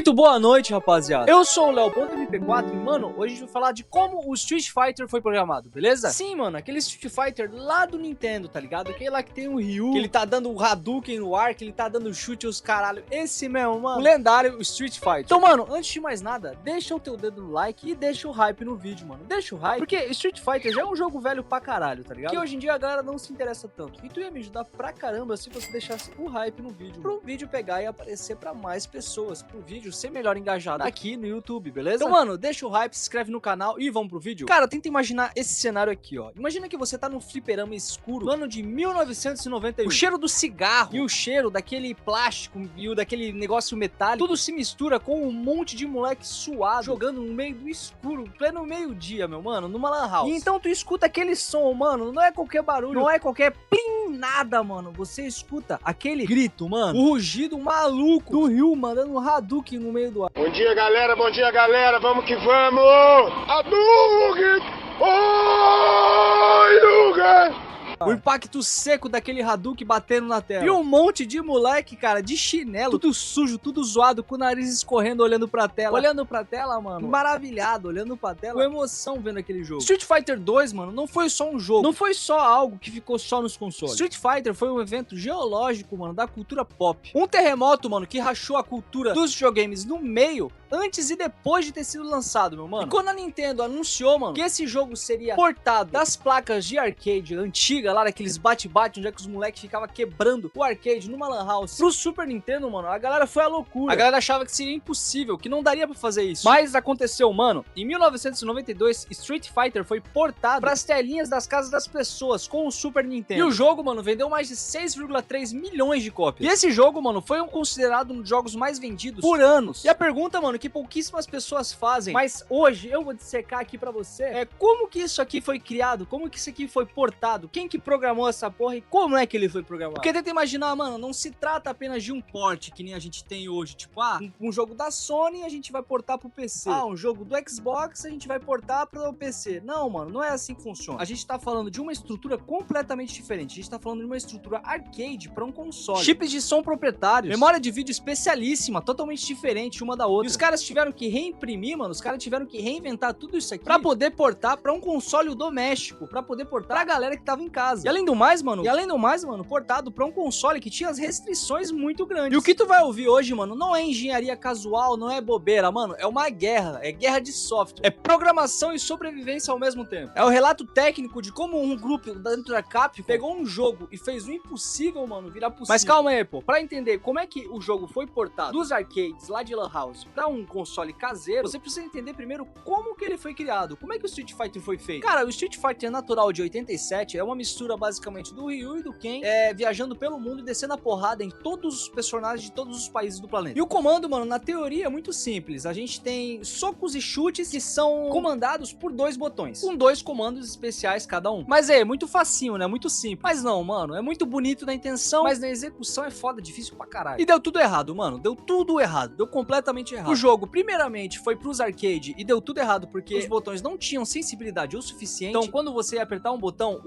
Muito boa noite, rapaziada. Eu sou o Léo.mp4 e, mano, hoje a gente vai falar de como o Street Fighter foi programado, beleza? Sim, mano, aquele Street Fighter lá do Nintendo, tá ligado? Aquele lá que tem o Ryu, que ele tá dando o Hadouken no ar, que ele tá dando chute aos caralho. Esse mesmo, mano, o lendário Street Fighter. Então, mano, antes de mais nada, deixa o teu dedo no like e deixa o hype no vídeo, mano. Deixa o hype, porque Street Fighter já é um jogo velho pra caralho, tá ligado? Que hoje em dia a galera não se interessa tanto. E tu ia me ajudar pra caramba se você deixasse o hype no vídeo, pro vídeo pegar e aparecer pra mais pessoas, pro vídeo ser melhor engajado aqui no YouTube, beleza? Então, mano, deixa o hype, se inscreve no canal e vamos pro vídeo. Cara, tenta imaginar esse cenário aqui, ó. Imagina que você tá num fliperama escuro no ano de 1991. O cheiro do cigarro e o cheiro daquele plástico e o daquele negócio metálico, tudo se mistura com um monte de moleque suado jogando no meio do escuro, pleno meio-dia, meu mano, numa lan house. E então tu escuta aquele som, mano, não é qualquer barulho, não é qualquer plim, nada, mano. Você escuta aquele grito, mano, o rugido maluco do Ryu mandando um Hadouken no meio do ar. Bom dia, galera, vamos que vamos! Hadouken! Oi, Luga! O impacto seco daquele Hadouken batendo na tela. E um monte de moleque, cara, de chinelo, tudo sujo, tudo zoado, com o nariz escorrendo, olhando pra tela. Olhando pra tela, mano, maravilhado, olhando pra tela, com emoção vendo aquele jogo. Street Fighter 2, mano, não foi só um jogo, não foi só algo que ficou só nos consoles. Street Fighter foi um evento geológico, mano, da cultura pop. Um terremoto, mano, que rachou a cultura dos videogames no meio, antes e depois de ter sido lançado, meu mano. E quando a Nintendo anunciou, mano, que esse jogo seria portado das placas de arcade antiga, lá daqueles bate-bate, onde é que os moleques ficavam quebrando o arcade numa lan house, pro Super Nintendo, mano, a galera foi à loucura. A galera achava que seria impossível, que não daria pra fazer isso. Mas aconteceu, mano. Em 1992, Street Fighter foi portado pras telinhas das casas das pessoas com o Super Nintendo. E o jogo, mano, vendeu mais de 6,3 milhões de cópias. E esse jogo, mano, foi considerado um dos jogos mais vendidos por anos. E a pergunta, mano, que pouquíssimas pessoas fazem, mas hoje eu vou dissecar aqui pra você, é como que isso aqui foi criado, como que isso aqui foi portado, quem que programou essa porra e como é que ele foi programado. Porque tenta imaginar, mano, não se trata apenas de um port que nem a gente tem hoje, tipo, um jogo da Sony a gente vai portar pro PC. Um jogo do Xbox a gente vai portar pro PC. Não, mano, não é assim que funciona. A gente tá falando de uma estrutura completamente diferente. A gente tá falando de uma estrutura arcade pra um console. Chips de som proprietários, memória de vídeo especialíssima, totalmente diferente uma da outra. E os caras tiveram que reimprimir, mano, os caras tiveram que reinventar tudo isso aqui pra poder portar pra um console doméstico, pra poder portar pra galera que tava em casa. E além do mais, mano, portado pra um console que tinha as restrições muito grandes. E o que tu vai ouvir hoje, mano, não é engenharia casual, não é bobeira, mano, é uma guerra, é guerra de software, é programação e sobrevivência ao mesmo tempo. É o relato técnico de como um grupo dentro da Capcom pegou um jogo e fez o impossível, mano, virar possível. Mas calma aí, pô, pra entender como é que o jogo foi portado dos arcades lá de lan house pra um console caseiro, você precisa entender primeiro como que ele foi criado, como é que o Street Fighter foi feito. Cara, o Street Fighter natural de 87 é uma mistura basicamente do Ryu e do Ken viajando pelo mundo e descendo a porrada em todos os personagens de todos os países do planeta. E o comando, mano, na teoria é muito simples. A gente tem socos e chutes que são comandados por dois botões, com dois comandos especiais cada um. Mas é muito facinho, né? Muito simples. Mas não, mano, é muito bonito na intenção, mas na execução é foda, difícil pra caralho. E deu tudo errado, mano. Deu tudo errado. Deu completamente errado. O jogo, primeiramente, foi pros arcade e deu tudo errado porque os botões não tinham sensibilidade o suficiente. Então, quando você ia apertar um botão,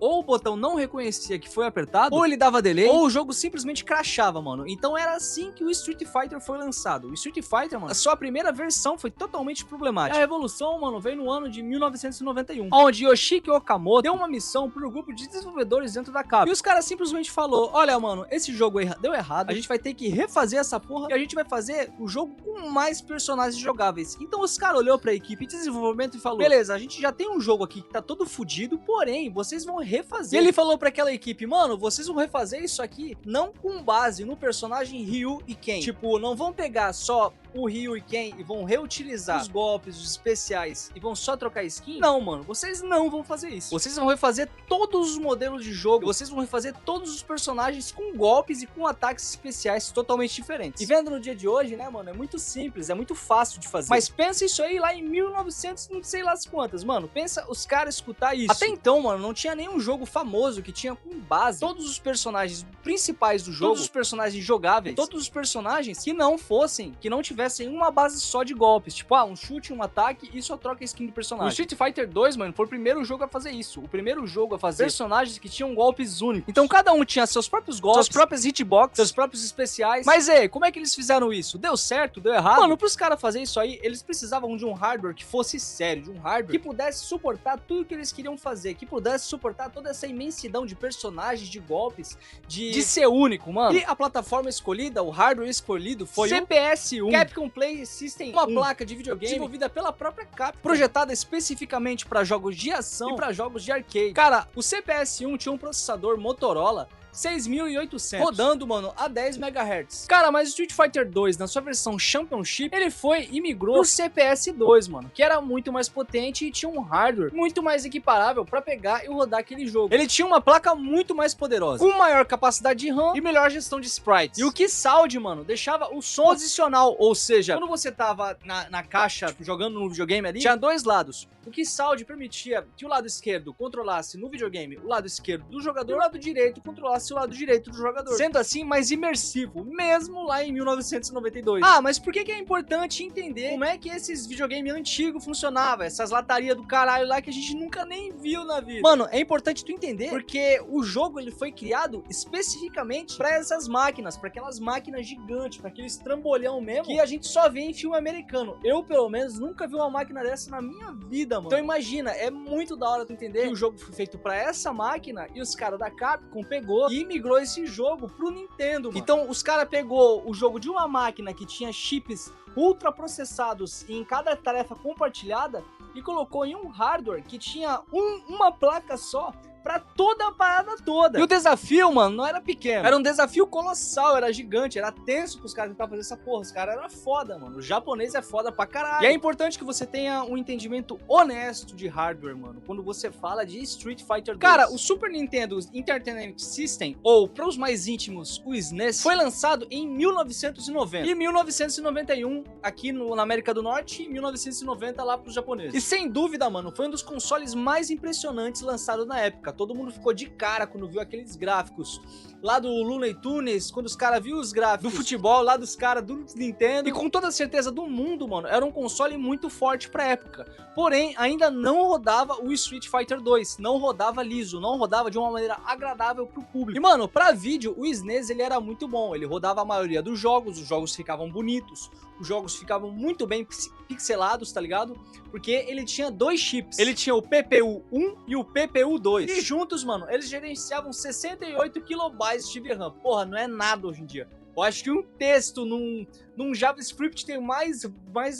ou o botão não reconhecia que foi apertado, ou ele dava delay, ou o jogo simplesmente crashava, mano. Então era assim que o Street Fighter foi lançado. O Street Fighter, mano, a sua primeira versão foi totalmente problemática. A revolução, mano, veio no ano de 1991, onde Yoshiki Okamoto deu uma missão pro grupo de desenvolvedores dentro da Capcom. E os caras simplesmente falou, olha, mano, esse jogo deu errado, a gente vai ter que refazer essa porra e a gente vai fazer o jogo com mais personagens jogáveis. Então os caras olhou pra equipe de desenvolvimento e falou, beleza, a gente já tem um jogo aqui que tá todo fudido, porém, vocês vão refazer. E ele falou pra aquela equipe, mano, vocês vão refazer isso aqui não com base no personagem Ryu e Ken. Tipo, não vão pegar só o Ryu e Ken e vão reutilizar os golpes, os especiais e vão só trocar skin. Não, mano, vocês não vão fazer isso. Vocês vão refazer todos os modelos de jogo, vocês vão refazer todos os personagens com golpes e com ataques especiais totalmente diferentes. E vendo no dia de hoje, né, mano, é muito simples, é muito fácil de fazer. Mas pensa isso aí lá em 1900, não sei lá as quantas, mano. Pensa os caras escutar isso. Até então, mano, não tinha nenhum jogo famoso que tinha com base todos os personagens principais do jogo, todos os personagens jogáveis, todos os personagens que não tivessem tivessem uma base só de golpes, tipo, um chute, um ataque e só troca a skin do personagem. O Street Fighter 2, mano, foi o primeiro jogo a fazer isso. O primeiro jogo a fazer personagens que tinham golpes únicos. Então cada um tinha seus próprios golpes, suas próprias hitbox, seus próprios especiais. Mas como é que eles fizeram isso? Deu certo? Deu errado? Mano, pros caras fazerem isso aí, eles precisavam de um hardware que fosse sério, de um hardware que pudesse suportar tudo que eles queriam fazer, que pudesse suportar toda essa imensidão de personagens, de golpes, de ser único, mano. E a plataforma escolhida, o hardware escolhido foi CPS-1, Capcom Play System, uma placa de videogame desenvolvida pela própria Capcom, projetada especificamente para jogos de ação e para jogos de arcade. Cara, o CPS-1 tinha um processador Motorola 6800, rodando, mano, a 10 MHz. Cara, mas o Street Fighter 2, na sua versão Championship, ele foi e migrou pro CPS 2, mano, que era muito mais potente e tinha um hardware muito mais equiparável pra pegar e rodar aquele jogo. Ele tinha uma placa muito mais poderosa, com maior capacidade de RAM e melhor gestão de sprites. E o Keysound, mano, deixava o som posicional, ou seja, quando você tava na caixa jogando no videogame ali, tinha dois lados. O Keysound permitia que o lado esquerdo controlasse no videogame o lado esquerdo do jogador e o lado direito controlasse o lado direito do jogador, sendo assim mais imersivo, mesmo lá em 1992. Mas por que é importante entender como é que esses videogames antigos funcionavam, essas latarias do caralho lá que a gente nunca nem viu na vida? Mano, é importante tu entender porque o jogo ele foi criado especificamente pra essas máquinas, pra aquelas máquinas gigantes, pra aqueles trambolhão mesmo que a gente só vê em filme americano. Eu, pelo menos, nunca vi uma máquina dessa na minha vida, mano. Então imagina, é muito da hora tu entender que o jogo foi feito pra essa máquina e os caras da Capcom pegou e migrou esse jogo pro Nintendo, mano. Então os caras pegou o jogo de uma máquina que tinha chips ultra processados em cada tarefa compartilhada e colocou em um hardware que tinha uma placa só pra toda a parada toda. E o desafio, mano, não era pequeno. Era um desafio colossal, era gigante, era tenso pros caras tentar fazer essa porra. Os caras eram foda, mano. O japonês é foda pra caralho. E é importante que você tenha um entendimento honesto de hardware, mano, quando você fala de Street Fighter 2. Cara, o Super Nintendo Entertainment System, ou para os mais íntimos, o SNES, foi lançado em 1990. E 1991 aqui na América do Norte e 1990 lá pros japoneses. E sem dúvida, mano, foi um dos consoles mais impressionantes lançados na época. Todo mundo ficou de cara quando viu aqueles gráficos lá do Looney Tunes, quando os caras viram os gráficos do futebol lá dos caras do Nintendo. E com toda a certeza do mundo, mano, era um console muito forte pra época. Porém, ainda não rodava o Street Fighter 2, não rodava liso, não rodava de uma maneira agradável pro público. E, mano, pra vídeo, o SNES, ele era muito bom, ele rodava a maioria dos jogos, os jogos ficavam bonitos, os jogos ficavam muito bem pixelados, tá ligado? Porque ele tinha dois chips, ele tinha o PPU-1 e o PPU-2. E juntos, mano, eles gerenciavam 68 kilobytes de VRAM. Porra, não é nada hoje em dia. Eu acho que um texto num JavaScript tem mais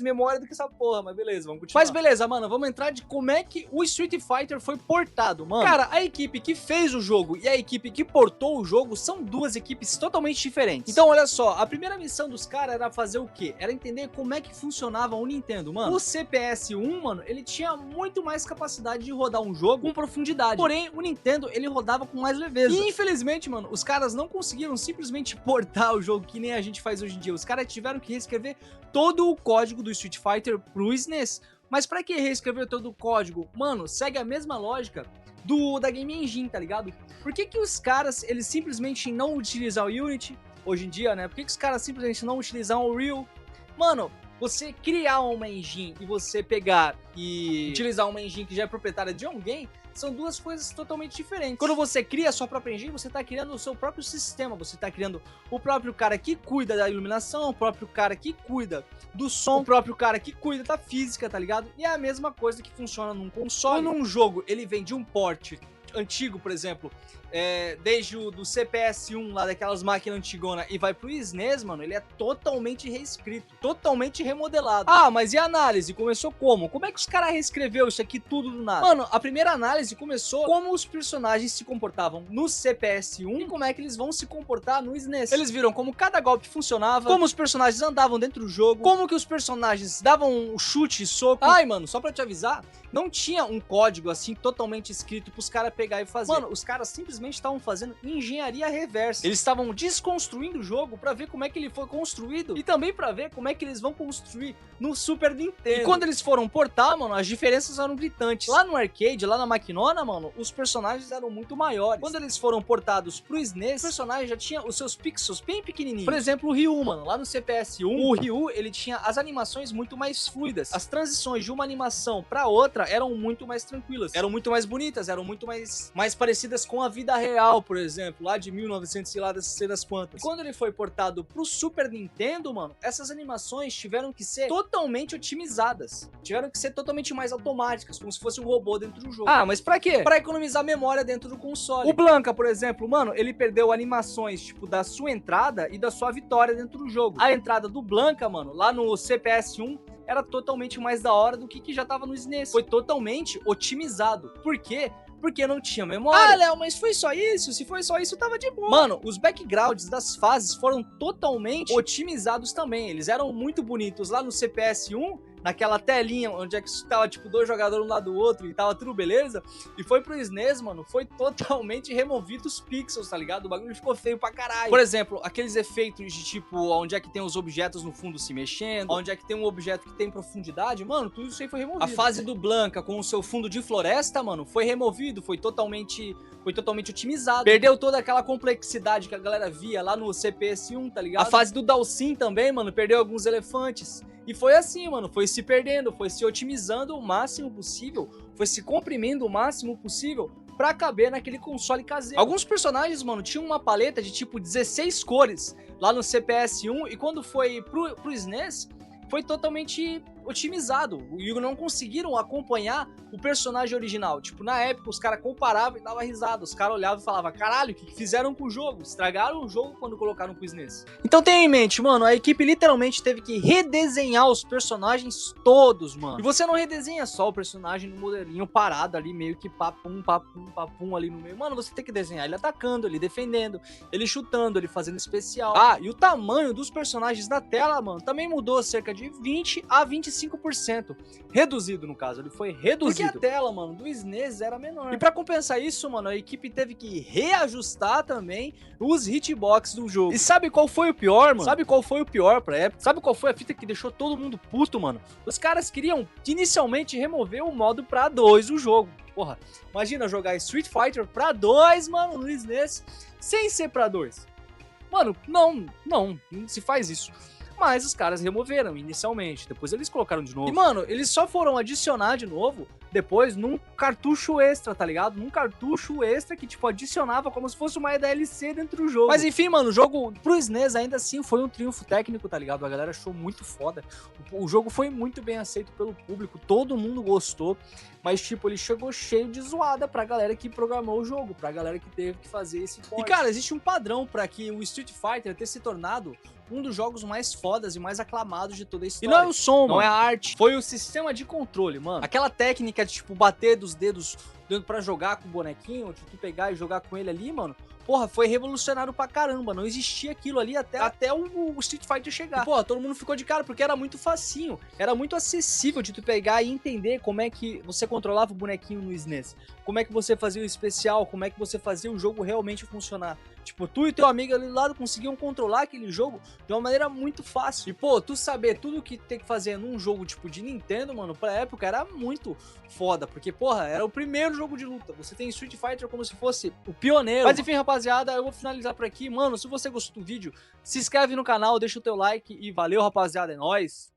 memória do que essa porra, mas beleza, vamos continuar. Mas beleza, mano, vamos entrar de como é que o Street Fighter foi portado, mano. Cara, a equipe que fez o jogo e a equipe que portou o jogo são duas equipes totalmente diferentes. Então, olha só, a primeira missão dos caras era fazer o quê? Era entender como é que funcionava o Nintendo, mano. O CPS-1, mano, ele tinha muito mais capacidade de rodar um jogo com profundidade. Porém, o Nintendo, ele rodava com mais leveza. E, infelizmente, mano, os caras não conseguiram simplesmente portar o jogo que nem a gente faz hoje em dia. Os caras tiveram que reescrever todo o código do Street Fighter pro SNES. Mas pra que reescrever todo o código? Mano, segue a mesma lógica da Game Engine, tá ligado? Por que os caras, eles simplesmente não utilizam o Unity hoje em dia, né? Por que os caras simplesmente não utilizam o Unreal? Mano, você criar uma engine e você pegar e utilizar uma engine que já é proprietária de alguém, são duas coisas totalmente diferentes. Quando você cria a sua própria engine, você tá criando o seu próprio sistema, você tá criando o próprio cara que cuida da iluminação, o próprio cara que cuida do som, o próprio cara que cuida da física, tá ligado? E é a mesma coisa que funciona num console. Quando um jogo, ele vem de um port antigo, por exemplo, desde o do CPS-1 lá, daquelas máquinas antigonas, e vai pro SNES, mano, ele é totalmente reescrito, totalmente remodelado. Mas e a análise? Começou como? Como é que os caras reescreveu isso aqui tudo do nada? Mano, a primeira análise começou como os personagens se comportavam no CPS-1 e como é que eles vão se comportar no SNES. Eles viram como cada golpe funcionava, como os personagens andavam dentro do jogo, como que os personagens davam um chute e soco. Mano, só pra te avisar, não tinha um código assim totalmente escrito pros caras pegar e fazer. Mano, os caras simplesmente estavam fazendo engenharia reversa. Eles estavam desconstruindo o jogo pra ver como é que ele foi construído e também pra ver como é que eles vão construir no Super Nintendo. E quando eles foram portar, mano, as diferenças eram gritantes. Lá no arcade, lá na maquinona, mano, os personagens eram muito maiores. Quando eles foram portados pro SNES, o personagem já tinha os seus pixels bem pequenininhos. Por exemplo, o Ryu, mano, lá no CPS-1, o Ryu, ele tinha as animações muito mais fluidas. As transições de uma animação pra outra eram muito mais tranquilas, eram muito mais bonitas, eram muito mais parecidas com a vida real, por exemplo, lá de 1900 e lá das quantas. Quando ele foi portado pro Super Nintendo, mano, essas animações tiveram que ser totalmente otimizadas, tiveram que ser totalmente mais automáticas, como se fosse um robô dentro do jogo. Ah, mas pra quê? Pra economizar memória dentro do console. O Blanka, por exemplo, mano, ele perdeu animações, tipo, da sua entrada e da sua vitória dentro do jogo. A entrada do Blanka, mano, lá no CPS-1, era totalmente mais da hora do que já tava no SNES. Foi totalmente otimizado. Por quê? Porque não tinha memória. Ah, Léo, mas foi só isso? Se foi só isso, tava de boa. Mano, os backgrounds das fases foram totalmente otimizados também. Eles eram muito bonitos lá no CPS-1, naquela telinha onde é que tava, tipo, dois jogadores um lado do outro e tava tudo beleza. E foi pro SNES, mano, foi totalmente removido os pixels, tá ligado? O bagulho ficou feio pra caralho. Por exemplo, aqueles efeitos de, tipo, onde é que tem os objetos no fundo se mexendo, onde é que tem um objeto que tem profundidade, mano, tudo isso aí foi removido. A fase do Blanka com o seu fundo de floresta, mano, foi removido, foi totalmente otimizado. Perdeu toda aquela complexidade que a galera via lá no CPS-1, tá ligado? A fase do Dhalsim também, mano, perdeu alguns elefantes. E foi assim, mano, foi se perdendo, foi se otimizando o máximo possível, foi se comprimindo o máximo possível pra caber naquele console caseiro. Alguns personagens, mano, tinham uma paleta de tipo 16 cores lá no CPS-1 e quando foi pro SNES, foi totalmente otimizado. E não conseguiram acompanhar o personagem original. Tipo, na época, os caras comparavam e davam risada. Os caras olhavam e falavam, caralho, o que fizeram com o jogo? Estragaram o jogo quando colocaram com o SNES. Então tenha em mente, mano, a equipe literalmente teve que redesenhar os personagens todos, mano. E você não redesenha só o personagem no modelinho parado ali, meio que papum, papum, papum ali no meio. Mano, você tem que desenhar ele atacando, ele defendendo, ele chutando, ele fazendo especial. Ah, e o tamanho dos personagens na tela, mano, também mudou cerca de 20 a 25%. Reduzido, no caso, ele foi reduzido. Porque a tela, mano, do SNES era menor. E pra compensar isso, mano, a equipe teve que reajustar também os hitbox do jogo. E sabe qual foi o pior, mano? Sabe qual foi o pior pra época? Sabe qual foi a fita que deixou todo mundo puto, mano? Os caras queriam inicialmente remover o modo pra 2 do jogo. Porra, imagina jogar Street Fighter pra 2, mano, no SNES, sem ser pra 2. Mano, não se faz isso. Mas os caras removeram inicialmente, depois eles colocaram de novo. E, mano, eles só foram adicionar de novo depois num cartucho extra, tá ligado? Num cartucho extra que, tipo, adicionava como se fosse uma DLC dentro do jogo. Mas, enfim, mano, o jogo pro SNES ainda assim foi um triunfo técnico, tá ligado? A galera achou muito foda. O jogo foi muito bem aceito pelo público, todo mundo gostou. Mas, tipo, ele chegou cheio de zoada pra galera que programou o jogo, pra galera que teve que fazer esse port. E, cara, existe um padrão pra que o Street Fighter ter se tornado um dos jogos mais fodas e mais aclamados de toda a história. E não é o som, não é a arte, foi o sistema de controle, mano. Aquela técnica de, tipo, bater dos dedos dentro pra jogar com o bonequinho, de tu pegar e jogar com ele ali, mano. Porra, foi revolucionário pra caramba. Não existia aquilo ali até o Street Fighter chegar. E, porra, todo mundo ficou de cara porque era muito facinho. Era muito acessível de tu pegar e entender como é que você controlava o bonequinho no SNES. Como é que você fazia o especial, como é que você fazia o jogo realmente funcionar. Tipo, tu e teu amigo ali do lado conseguiam controlar aquele jogo de uma maneira muito fácil. E, pô, tu saber tudo o que tem que fazer num jogo, tipo, de Nintendo, mano, pra época era muito foda. Porque, porra, era o primeiro jogo de luta. Você tem Street Fighter como se fosse o pioneiro. Mas, enfim, rapaziada, eu vou finalizar por aqui. Mano, se você gostou do vídeo, se inscreve no canal, deixa o teu like e valeu, rapaziada, é nóis!